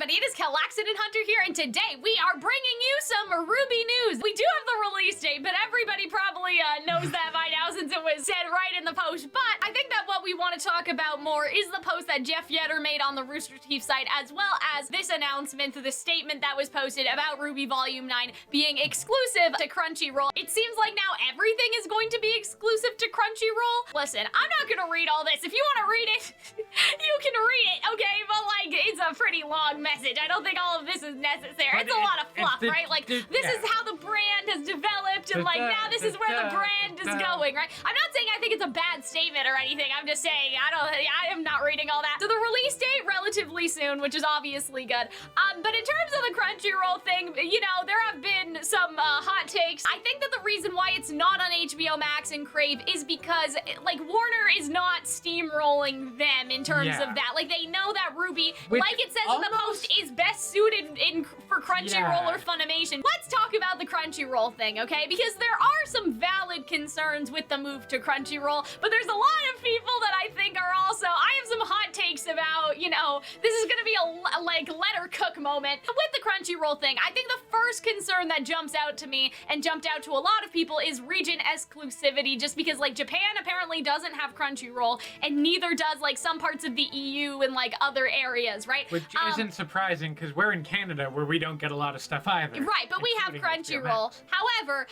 everybody, it is Calxiyn and Hunter here, and today we are bringing you some RWBY news. We do have the release date, but everybody probably knows that by now since it was said right in the post. But I think that what we want to talk about more is the post that Geoff Yetter made on the Rooster Teeth site, as well as this announcement, the statement that was posted about RWBY Volume 9 being exclusive to Crunchyroll. It seems like now everything is going to be exclusive to Crunchyroll. Listen, I'm not gonna read all this. If you want to read it, you can read it, okay? But like, it's a pretty long message. I don't think all of this is necessary. It's a lot of fluff, right? Like, this is how the brand has developed, and like, now this is where the brand is going, right? I'm not saying I think it's a bad statement or anything. I'm just saying I am not reading all that. So the release date relatively soon, which is obviously good. But in terms of the Crunchyroll thing, you know, there have been some hot takes. I think that the reason why it's not on HBO Max and Crave is because like Warner is not steamrolling them in terms of that. Like, they know that RWBY, like it says in the post, is best suited for Crunchyroll or Funimation. Let's talk about the Crunchyroll thing, okay? Because there are some valid concerns with the move to Crunchyroll, but there's a lot of people that I think are also, I have some hot takes about, you know, this is gonna be a like let her cook moment. With the Crunchyroll thing, I think the first concern that jumps out to me and jumped out to a lot of people is region exclusivity, just because like Japan apparently doesn't have Crunchyroll, and neither does like some parts of the EU and like other areas, right? Which isn't surprising because we're in Canada where we don't get a lot of stuff either. Right, but we have Crunchyroll. However,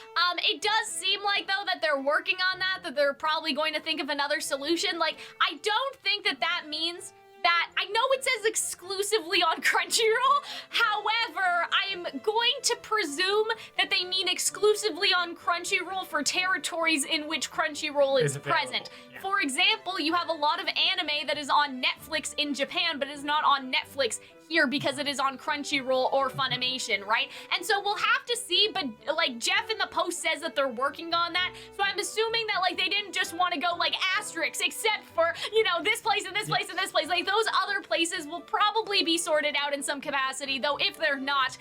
it does seem like though that they're working on that they're probably going to think of another solution. Like, I don't think that that means that, I know it says exclusively on Crunchyroll, however, I'm going to presume that they mean exclusively on Crunchyroll for territories in which Crunchyroll is present. Yeah. For example, you have a lot of anime that is on Netflix in Japan, but is not on Netflix here because it is on Crunchyroll or Funimation, right? And so we'll have to see, but like Geoff in the post says that they're working on that, so I'm assuming that like they didn't just want to go like asterisks except for, you know, this place and this place and this place. Like, those other places will probably be sorted out in some capacity, though if they're not,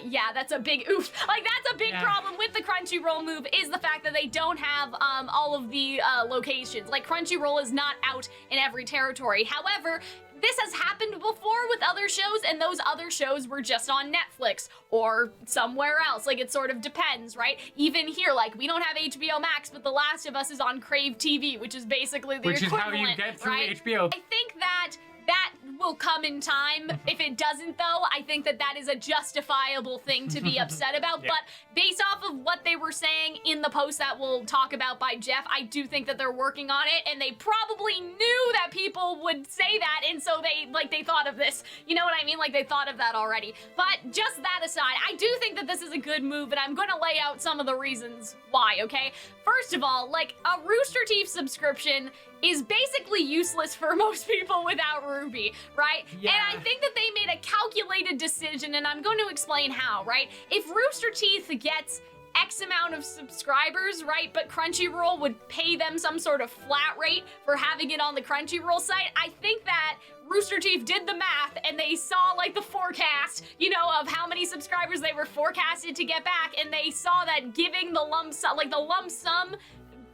yeah, that's a big oof. Like, that's a big problem with the Crunchyroll move, is the fact that they don't have all of the locations. Like, Crunchyroll is not out in every territory. However, this has happened before with other shows, and those other shows were just on Netflix or somewhere else. Like, it sort of depends, right? Even here, like, we don't have HBO Max, but The Last of Us is on Crave TV, which is basically the equivalent, which is how you get through HBO. I think that will come in time. If it doesn't, though, I think that that is a justifiable thing to be upset about. But based off of what they were saying in the post that we'll talk about by Geoff, I do think that they're working on it, and they probably knew that people would say that, and so they thought of this. You know what I mean? Like, they thought of that already. But just that aside, I do think that this is a good move, and I'm gonna lay out some of the reasons why, okay? First of all, like, a Rooster Teeth subscription is basically useless for most people without RWBY, right? Yeah. And I think that they made a calculated decision, and I'm going to explain how, right? If Rooster Teeth gets X amount of subscribers, right, but Crunchyroll would pay them some sort of flat rate for having it on the Crunchyroll site, I think that Rooster Teeth did the math and they saw like the forecast, you know, of how many subscribers they were forecasted to get back, and they saw that giving the lump sum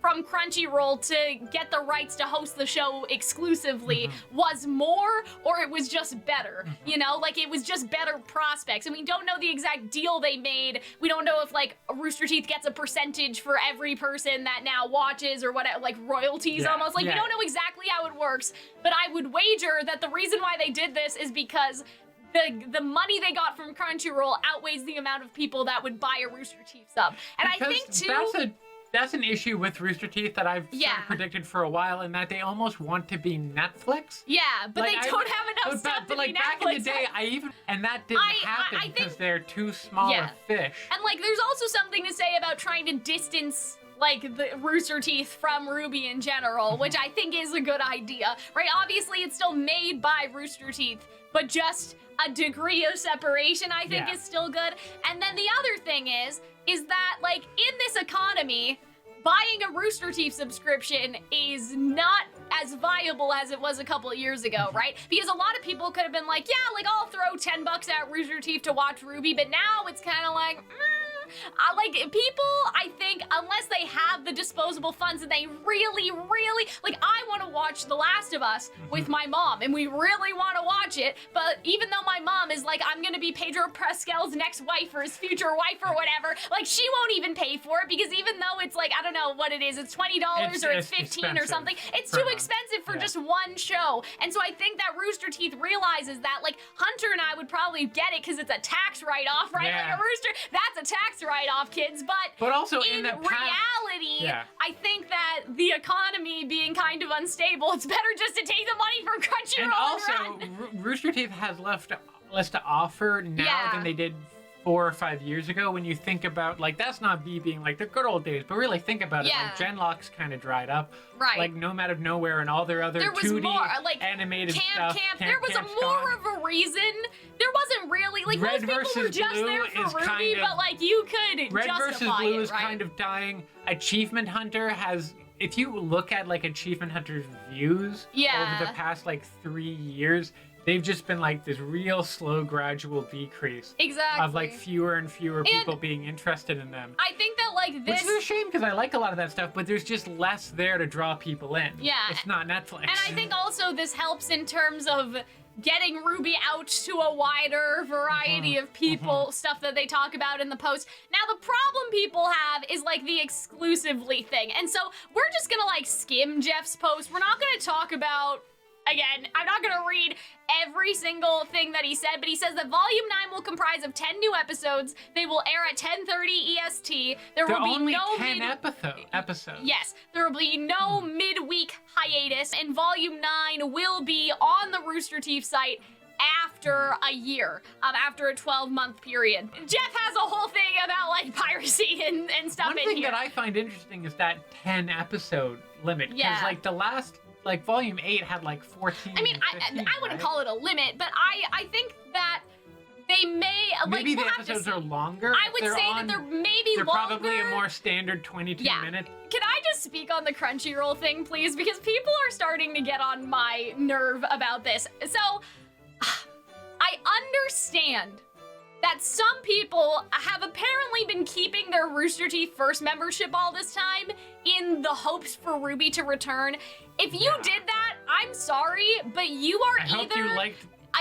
from Crunchyroll to get the rights to host the show exclusively was more, or it was just better, you know? Like, it was just better prospects, and we don't know the exact deal they made. We don't know if, like, Rooster Teeth gets a percentage for every person that now watches, or what, like, royalties almost. Like, we don't know exactly how it works, but I would wager that the reason why they did this is because the money they got from Crunchyroll outweighs the amount of people that would buy a Rooster Teeth sub. And because I think, too, that's an issue with Rooster Teeth that I've sort of predicted for a while, in that they almost want to be Netflix. Yeah, but like, they don't have enough stuff to like be Netflix. Back in the day, that didn't happen because they're too small a fish. And like, there's also something to say about trying to distance like the Rooster Teeth from RWBY in general, which I think is a good idea, right? Obviously, it's still made by Rooster Teeth, but just a degree of separation, I think, is still good. And then the other thing is that, like, in this economy, buying a Rooster Teeth subscription is not as viable as it was a couple of years ago, right? Because a lot of people could have been like, yeah, like, I'll throw $10 at Rooster Teeth to watch RWBY, but now it's kind of like, Like, people, I think, unless they have the disposable funds and they really, really, like, I want to watch The Last of Us with my mom, and we really want to watch it, but even though my mom is like, I'm gonna be Pedro Pascal's next wife or his future wife or whatever, like, she won't even pay for it, because even though it's like, I don't know what it is, it's $20 or it's 15 or something, it's too expensive for just one show. And so I think that Rooster Teeth realizes that, like, Hunter and I would probably get it because it's a tax write-off, right? Yeah. Like, a rooster, that's a tax write-off, kids, but also in reality, I think that the economy being kind of unstable, it's better just to take the money from Crunchyroll and also, run. Rooster Teeth has less to offer now than they did 4 or 5 years ago. When you think about, like, that's not me being like the good old days, but really think about it, like, Genlock's kind of dried up. Right. Like, Nomad of Nowhere and all their other 2D more, like, animated Camp, stuff. there was more of a reason. There wasn't really, like, Red most people were just Blue there for is RWBY, kind of, but, like, you could Red justify versus Blue it, is right? kind of dying. Achievement Hunter has, if you look at, like, Achievement Hunter's views over the past, like, 3 years, they've just been like this real slow, gradual decrease. Exactly. Of like fewer and fewer people being interested in them. I think that, like, this... Which is a shame, because I like a lot of that stuff, but there's just less there to draw people in. Yeah. It's not Netflix. And I think also this helps in terms of getting RWBY out to a wider variety of people, stuff that they talk about in the post. Now, the problem people have is, like, the exclusively thing. And so we're just gonna, like, skim Geoff's post. We're not gonna talk about... Again, I'm not gonna read every single thing that he said, but he says that Volume 9 will comprise of 10 new episodes. They will air at 10:30 EST. There will be only no 10 episodes. Yes, there will be no midweek hiatus, and Volume 9 will be on the Rooster Teeth site after a year, after a 12-month period. Geoff has a whole thing about, like, piracy and stuff in here. One thing that I find interesting is that 10-episode limit. Because, like, the last... Like, Volume 8 had, like, 14, I mean, 15, I wouldn't call it a limit, but I think that they may, like, maybe the episodes are longer. I would say that they're maybe they're longer. Probably a more standard 22 minute. Can I just speak on the Crunchyroll thing, please? Because people are starting to get on my nerve about this. So, I understand that some people have apparently been keeping their Rooster Teeth First membership all this time in the hopes for RWBY to return. If you did that, I'm sorry, but you are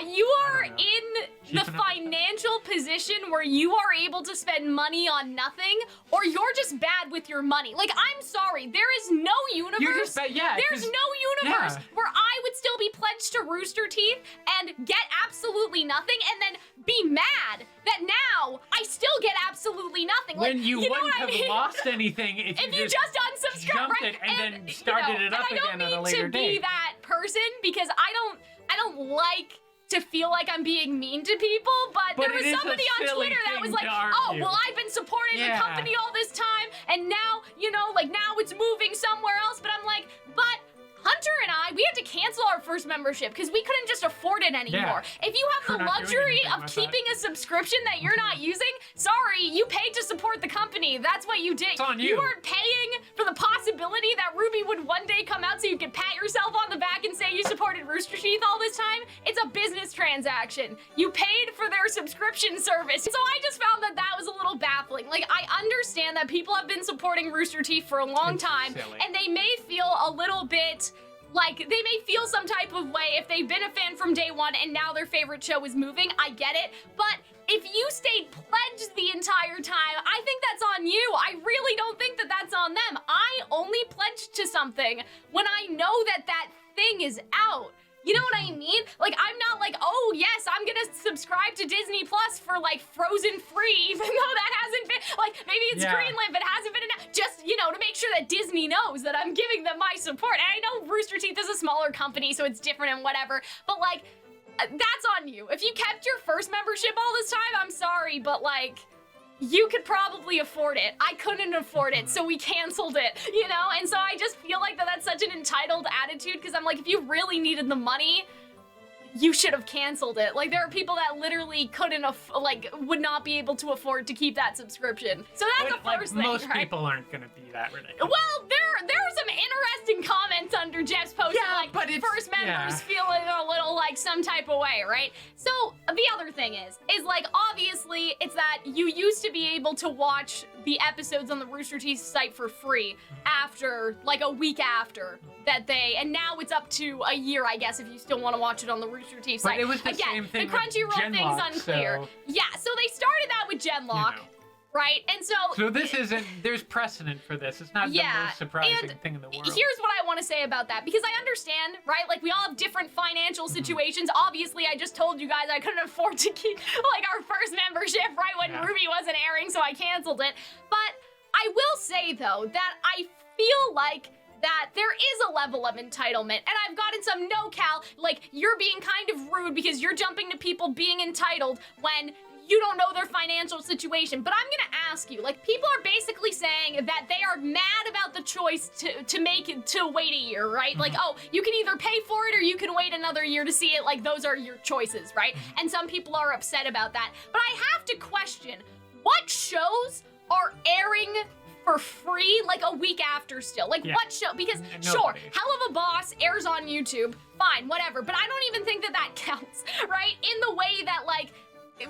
you are in the financial position where you are able to spend money on nothing, or you're just bad with your money. Like, I'm sorry, there is no universe. There's no universe where I would still be pledged to Rooster Teeth and get absolutely nothing, and then be mad that now I still get absolutely nothing. When like, you wouldn't have lost anything if you just unsubscribed, jumped it and then started it up again at a later date. I don't mean to be that person, because I don't like to feel like I'm being mean to people, but there was somebody on Twitter that was like, oh, well, I've been supporting the company all this time, and now, you know, like, now it's moving somewhere else, but I'm like, but Hunter and I, we had to cancel our first membership because we couldn't just afford it anymore. If you have the luxury of keeping a subscription that you're not using, sorry, you paid to support the company. That's what you did. It's on you. You weren't paying for the possibility that RWBY would one day come out so you could pat yourself on the back and say you supported Rooster Teeth all this time. It's a business transaction. You paid for their subscription service. So I just found that that was a little baffling. Like, I understand that people have been supporting Rooster Teeth for a long time, and they may feel a little bit like, they may feel some type of way if they've been a fan from day one and now their favorite show is moving. I get it. But if you stayed pledged the entire time, I think that's on you. I really don't think that that's on them. I only pledged to something when I know that that thing is out. You know what I mean? Like, I'm not like, oh, yes, I'm gonna subscribe to Disney Plus for, like, Frozen free, even though that hasn't been, like, maybe it's greenlit, but hasn't been enough. Just, you know, to make sure that Disney knows that I'm giving them my support. And I know Rooster Teeth is a smaller company, so it's different and whatever, but, like, that's on you. If you kept your first membership all this time, I'm sorry, but, like, you could probably afford it. I couldn't afford it, so we canceled it, you know? And so I just feel like that's such an entitled attitude, because I'm like, if you really needed the money, you should have canceled it. Like, there are people that literally couldn't, would not be able to afford to keep that subscription. So that's the first thing, most people aren't gonna be that ridiculous. Well, there are some interesting comments under Geoff's post. Like, but first members feeling a little like some type of way, right? So the other thing is like, obviously it's that you used to be able to watch the episodes on the Rooster Teeth site for free after, like, a week after that and now it's up to a year, I guess, if you still want to watch it on the Rooster Teeth site. But it was the same thing the Crunchyroll thing's unclear. So... Yeah, so they started that with Genlock. You know. Right, and so this isn't, there's precedent for this. It's not the most surprising thing in the world. Here's what I want to say about that, because I understand, right? Like, we all have different financial situations. Obviously, I just told you guys I couldn't afford to keep, like, our first membership, right, when RWBY wasn't airing, so I canceled it. But I will say, though, that I feel like that there is a level of entitlement, and I've gotten some no-cal, like, you're being kind of rude because you're jumping to people being entitled when you don't know their financial situation. But I'm gonna ask you, like, people are basically saying that they are mad about the choice to wait a year, right? Like, oh, you can either pay for it or you can wait another year to see it. Like, those are your choices, right? And some people are upset about that. But I have to question, what shows are airing for free, like, a week after still? Like, what show? Because, sure, Hell of a Boss airs on YouTube, fine, whatever. But I don't even think that counts, right? In the way that, like,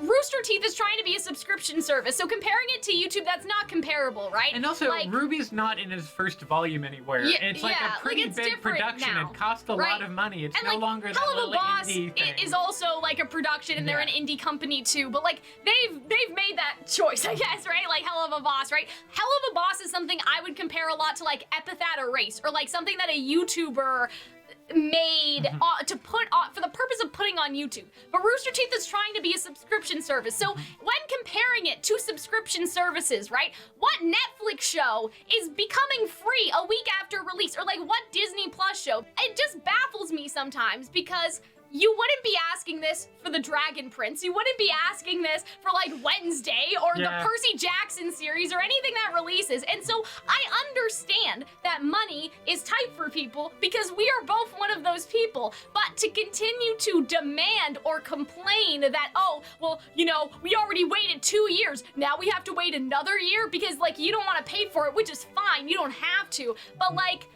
Rooster Teeth is trying to be a subscription service, so comparing it to YouTube, that's not comparable, right? And also, like, RWBY's not in his first volume anywhere. It's like a pretty big production. Now, it costs a lot of money. It's no longer that little indie thing. Is also like a production, and they're an indie company too. But like, they've made that choice, I guess, right? Like Hell of a Boss, right? Hell of a Boss is something I would compare a lot to like Epithet Erase, or like something that a YouTuber made to put on for the purpose of putting on YouTube. But Rooster Teeth is trying to be a subscription service. So when comparing it to subscription services, right? What Netflix show is becoming free a week after release? Or like what Disney Plus show? It just baffles me sometimes, because you wouldn't be asking this for the Dragon Prince. You wouldn't be asking this for like Wednesday or the Percy Jackson series or anything that releases. And so I understand that money is tight for people, because we are both one of those people. But to continue to demand or complain that, oh, well, you know, we already waited 2 years, now we have to wait another year because like you don't want to pay for it, which is fine, you don't have to. But like,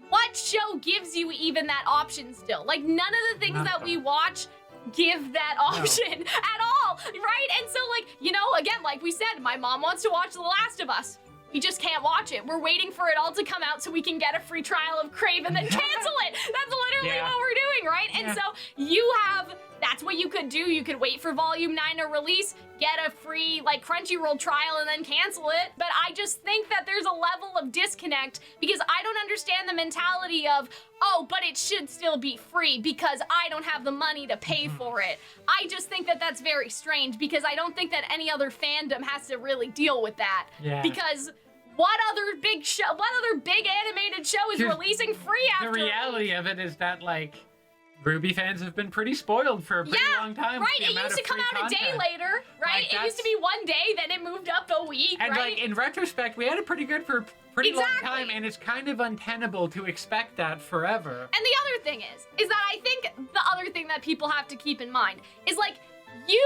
what show gives you even that option still? Like, none of the things that we watch give that option at all, right? And so, like, you know, again, like we said, my mom wants to watch The Last of Us. We just can't watch it. We're waiting for it all to come out so we can get a free trial of Crave and then cancel it. That's literally what we're doing, right? And so you have, that's what you could do. You could wait for Volume 9 to release, get a free, like, Crunchyroll trial and then cancel it. But I just think that there's a level of disconnect, because I don't understand the mentality of, oh, but it should still be free because I don't have the money to pay for it. I just think that that's very strange, because I don't think that any other fandom has to really deal with that. Because what other big animated show is releasing free after? The reality of it is that, like, RWBY fans have been pretty spoiled for a pretty long time. Right, it used to come out a day later, right? Like, it used to be one day, then it moved up a week, and like, in retrospect, we had it pretty good for a pretty long time, and it's kind of untenable to expect that forever. And the other thing is that I think the other thing that people have to keep in mind is, like, you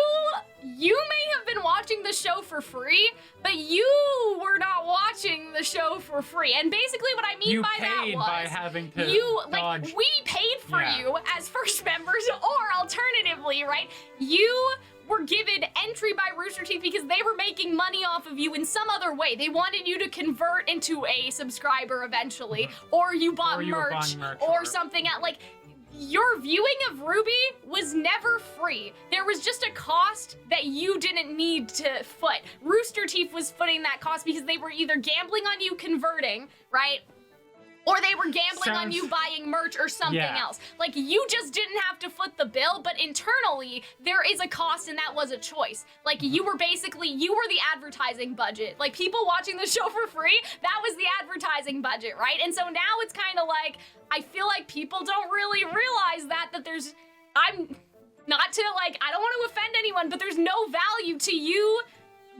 may have been watching the show for free, but you were not watching the show for free. And basically what I mean by that was, by having to dodge. We paid for you as first members, or alternatively, right? You were given entry by Rooster Teeth because they were making money off of you in some other way. They wanted you to convert into a subscriber eventually, or you bought merch, or something else. Like, your viewing of RWBY was never free. There was just a cost that you didn't need to foot. Rooster Teeth was footing that cost because they were either gambling on you converting, right? Or they were gambling on you buying merch or something else. Like, you just didn't have to foot the bill, but internally, there is a cost, and that was a choice. Like, you were the advertising budget. Like, people watching the show for free, that was the advertising budget, right? And so now it's kind of like, I feel like people don't really realize that there's, I don't want to offend anyone, but there's no value to you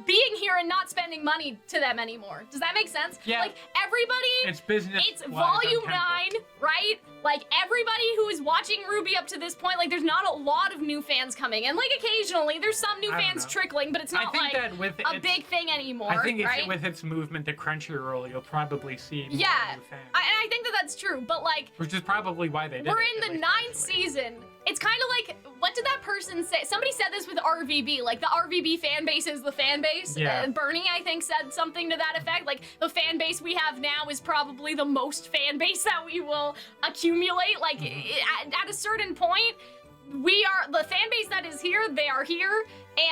being here and not spending money to them anymore. Does that make sense? Yeah. Like, everybody... It's business. It's Volume 9, right? Like, everybody who is watching RWBY up to this point, like, there's not a lot of new fans coming. And, like, occasionally, there's some new fans trickling, but it's not, like, a big thing anymore, I think right? with its movement to Crunchyroll, you'll probably see more new fans. And I think that's true, but, like... Which is probably why they did We're in the 9th season. It's kind of like, what did that person say? Somebody said this with RWBY, like, the RWBY fan base is the fan base. Yeah. Bernie, I think, said something to that effect. Like, the fan base we have now is probably the most fan base that we will accumulate. Like, at a certain point, the fan base that is here, they are here.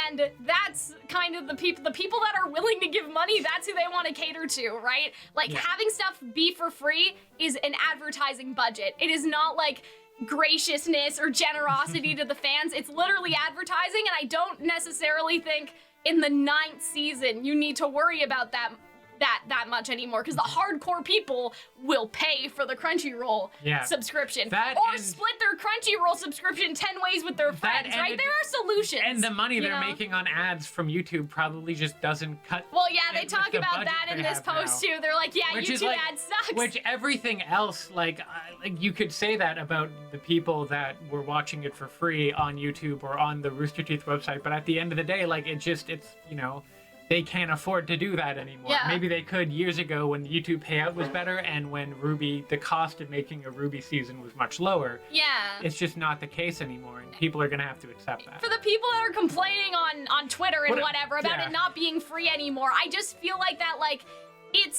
And that's kind of the people that are willing to give money, that's who they want to cater to, right? Like, having stuff be for free is an advertising budget. It is not like graciousness or generosity to the fans. It's literally advertising, and I don't necessarily think in the 9th season you need to worry about that much anymore, because the hardcore people will pay for the Crunchyroll subscription, or split their Crunchyroll subscription 10 ways with their friends, right? There are solutions. And the money they're making on ads from YouTube probably just doesn't cut. Well, yeah, they talk about that in this post too. They're like, yeah, YouTube ads sucks. Which everything else, like you could say that about the people that were watching it for free on YouTube or on the Rooster Teeth website, but at the end of the day, like, it's they can't afford to do that anymore. Yeah. Maybe they could years ago when the YouTube payout was better and when the cost of making a RWBY season was much lower. Yeah. It's just not the case anymore, and people are going to have to accept that. For the people that are complaining on Twitter and whatever about it not being free anymore, I just feel like that, like, I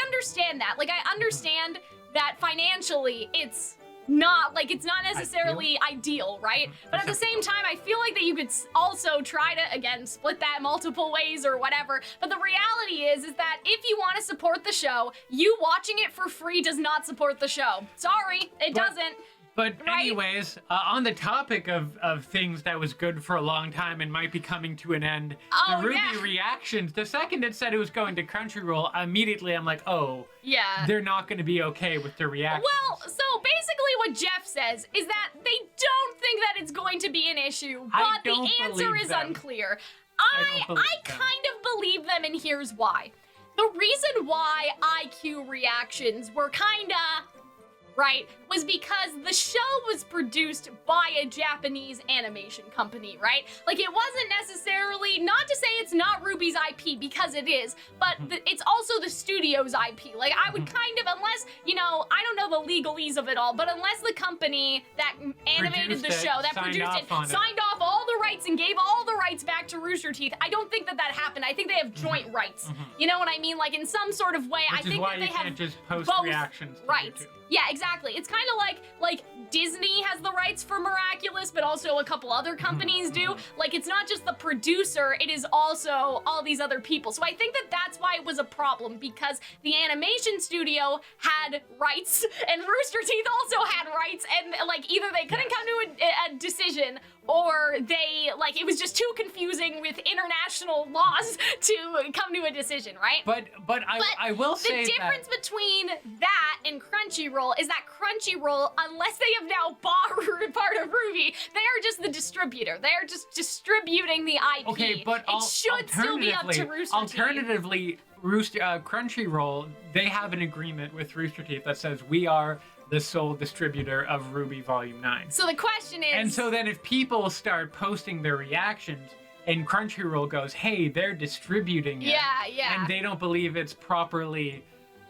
understand that. Like, I understand that financially it's not necessarily ideal, right? But at the same time, I feel like that you could also try to, again, split that multiple ways or whatever. But the reality is that if you want to support the show, you watching it for free does not support the show. Sorry, it doesn't. But anyways, on the topic of things that was good for a long time and might be coming to an end, the RWBY reactions, the second it said it was going to Crunchyroll, immediately I'm like, oh, they're not going to be okay with the reactions. Well, so basically what Geoff says is that they don't think that it's going to be an issue, but the answer is unclear. I kind of believe them, and here's why. The reason why IQ reactions were kinda... right, was because the show was produced by a Japanese animation company, right? Like, it wasn't necessarily, not to say it's not RWBY's IP, because it is, but it's also the studio's IP. Like, I would kind of, unless, I don't know the legalese of it all, but unless the company that animated the show, that produced it, signed off all the rights and gave all the rights back to Rooster Teeth, I don't think that happened. I think they have joint rights. You know what I mean? Like, in some sort of way, I think that they have can't just post both reactions to rights. YouTube. Yeah, exactly. It's kind of like Disney has the rights for Miraculous, but also a couple other companies do. Like, it's not just the producer, it is also all these other people. So I think that that's why it was a problem, because the animation studio had rights, and Rooster Teeth also had rights, and, like, either they couldn't come to a decision, or it was just too confusing with international laws to come to a decision, right? But I will say the difference between that and Crunchyroll is that Crunchyroll, unless they have now bought part of RWBY, they are just the distributor. They are just distributing the IP. Okay, but it should still be up to Rooster Teeth. Alternatively, Crunchyroll, they have an agreement with Rooster Teeth that says we are the sole distributor of RWBY Volume 9. So the question is... And so then if people start posting their reactions and Crunchyroll goes, hey, they're distributing it, and they don't believe it's properly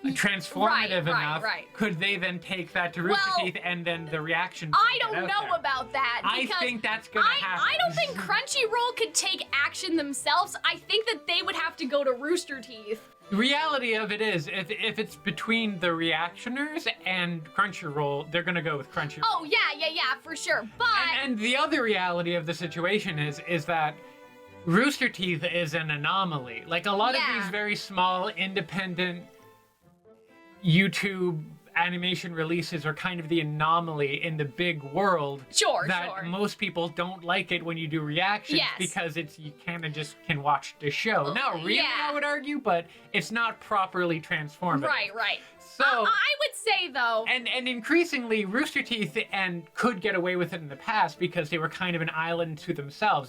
transformative enough, could they then take that to Rooster Teeth and then the reaction? I don't know about that. I think that's going to happen. I don't think Crunchyroll could take action themselves. I think that they would have to go to Rooster Teeth. The reality of it is, if it's between the reactioners and Crunchyroll, they're gonna go with Crunchyroll. Oh, yeah, for sure, but... And the other reality of the situation is that Rooster Teeth is an anomaly. Like, a lot of these very small, independent YouTube animation releases are kind of the anomaly in the big world. That most people don't like it when you do reactions because you kind of just can watch the show. Not really, I would argue, but it's not properly transformative. Right. So I would say, though... And increasingly, Rooster Teeth could get away with it in the past because they were kind of an island to themselves.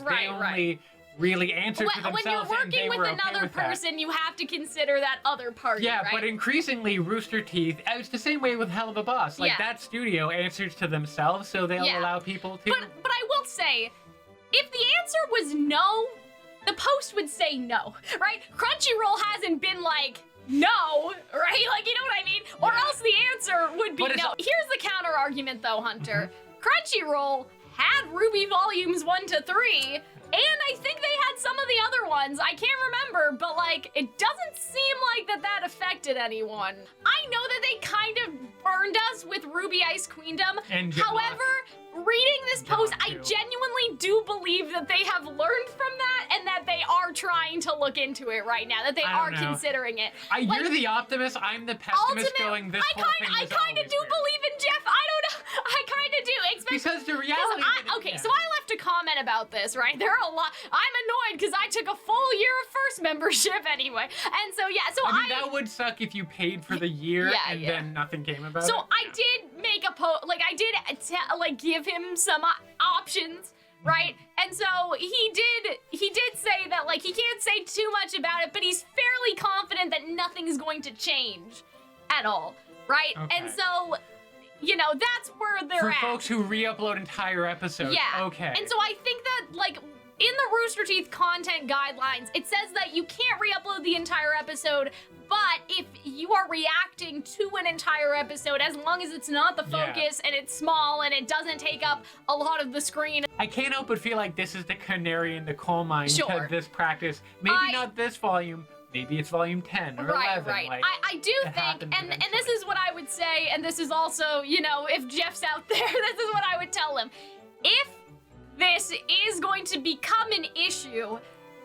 really answer for themselves. When you're working with another person, you have to consider that other party, yeah, right? but increasingly, Rooster Teeth, it's the same way with Hell of a Boss. Like, that studio answers to themselves, so they'll allow people to... But I will say, if the answer was no, the post would say no, right? Crunchyroll hasn't been like, no, right? Like, you know what I mean? Or else the answer would be no. Here's the counter argument, though, Hunter. Crunchyroll had RWBY Volumes 1 to 3, and I think they had some of the other ones. I can't remember, but, like, it doesn't seem like that affected anyone. I know that they kind of burned us with RWBY Ice Queendom. However, reading this post, I genuinely do believe that they have learned from that and that they are trying to look into it right now, that they are considering it. You're the optimist, I'm the pessimist going, this whole thing I kind of do believe in Geoff. I don't know. I kind of do. Because the reality... So I left a comment about this, right? There are a lot... I'm annoyed because I took a full year of first membership anyway. And so, I mean, that would suck if you paid for the year and then nothing came about it. So I did make a post... Like, I did, give him some options, right? And so he did say that, like, he can't say too much about it, but he's fairly confident that nothing's going to change at all, right? Okay. And so... You know, that's where they're at. For folks who re-upload entire episodes. Yeah. Okay. And so I think that, like, in the Rooster Teeth content guidelines, it says that you can't re-upload the entire episode, but if you are reacting to an entire episode, as long as it's not the focus and it's small and it doesn't take up a lot of the screen. I can't help but feel like this is the canary in the coal mine to this practice. Maybe not this volume. Maybe it's volume 10 or 11. Right. Like, I do think, and this is what I would say, and this is also, you know, if Geoff's out there, this is what I would tell him. If this is going to become an issue,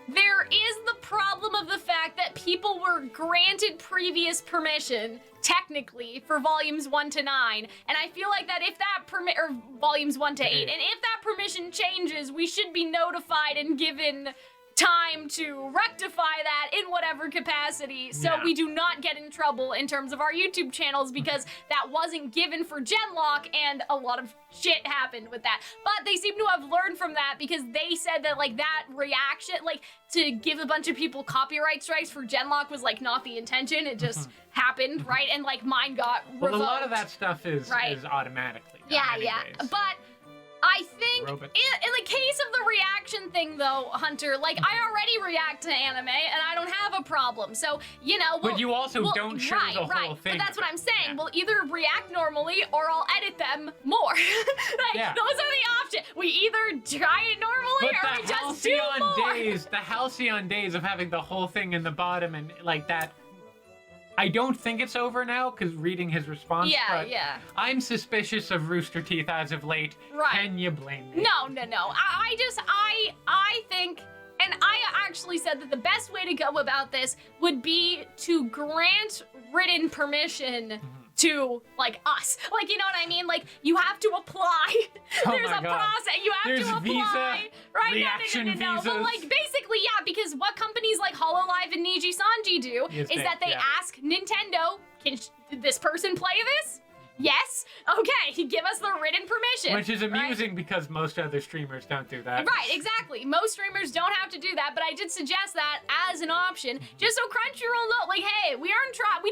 there is the problem of the fact that people were granted previous permission, technically, for volumes 1 to 9, and I feel like that if that or volumes 1 to 8, and if that permission changes, we should be notified and given time to rectify that in whatever capacity so we do not get in trouble in terms of our YouTube channels, because that wasn't given for Genlock and a lot of shit happened with that. But they seem to have learned from that, because they said that, like, that reaction, like, to give a bunch of people copyright strikes for Genlock was, like, not the intention. It just happened, right? And, like, mine got revoked. Well, a lot of that stuff is automatically done anyways. But I think in the case of the reaction thing, though, Hunter, like, I already react to anime and I don't have a problem. So, you know, but you also don't show the whole thing. But that's what I'm saying. We'll either react normally or I'll edit them more. Those are the options. We either try it normally or we just do more. The halcyon days of having the whole thing in the bottom and like that. I don't think it's over now, because reading his response, but I'm suspicious of Rooster Teeth as of late. Can you blame me? No. I think, and I actually said that the best way to go about this would be to grant written permission to, like, us. Like, you know what I mean? Like, you have to apply. There's a process. You have to apply. Visa, reaction visas. But, like, basically, because what companies like HoloLive and Niji Sanji do is that they ask Nintendo, can this person play this? Yes. Okay, give us the written permission. Which is amusing because most other streamers don't do that. Right, exactly. Most streamers don't have to do that, but I did suggest that as an option, just so Crunchyroll know, like, hey, we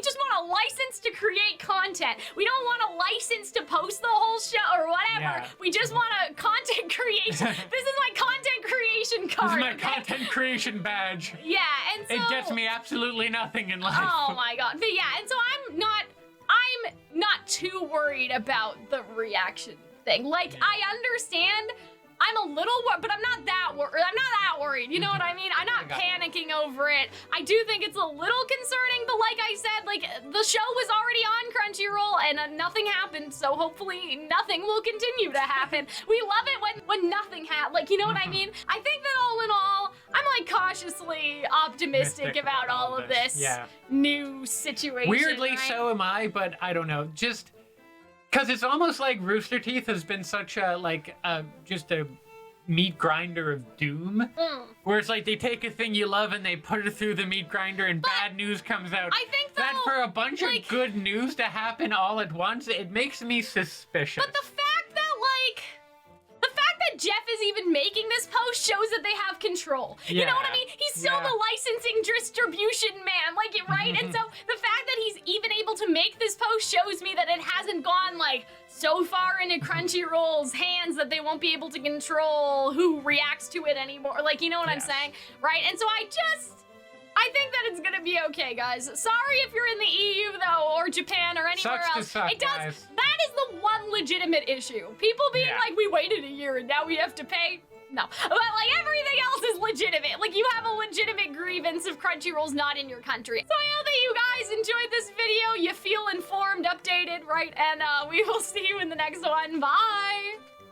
just want a license to create content. We don't want a license to post the whole show or whatever. We just want a content creation. This is my content creation card. This is my content creation badge. Yeah, and so... It gets me absolutely nothing in life. Oh my god. But yeah, and so I'm not too worried about the reaction thing. Like, I understand, I'm a little worried, but I'm not that worried. You know what I mean? I'm not panicking over it. I do think it's a little concerning, but like I said, like, the show was already on Crunchyroll and nothing happened, so hopefully nothing will continue to happen. We love it when nothing happens. Like, you know what I mean? I think that all in all, I'm, like, cautiously optimistic about all of this new situation. Weirdly, so am I, but I don't know. Just because it's almost like Rooster Teeth has been such a, just a meat grinder of doom. Where it's like they take a thing you love and they put it through the meat grinder and bad news comes out. I think, though, that for a bunch of good news to happen all at once, it makes me suspicious. But the fact that Geoff is even making this post shows that they have control. You know what I mean? He's still the licensing distribution man, like, right? And so the fact that he's even able to make this post shows me that it hasn't gone, like, so far into Crunchyroll's hands that they won't be able to control who reacts to it anymore. Like, you know what I'm saying? Right? And so I think that it's gonna be okay, guys. Sorry if you're in the EU, though, or Japan, or anywhere else. It does. Guys. That is the one legitimate issue. People being like, we waited a year and now we have to pay. No. But, like, everything else is legitimate. Like, you have a legitimate grievance if Crunchyroll's not in your country. So I hope that you guys enjoyed this video. You feel informed, updated, right? And we will see you in the next one. Bye!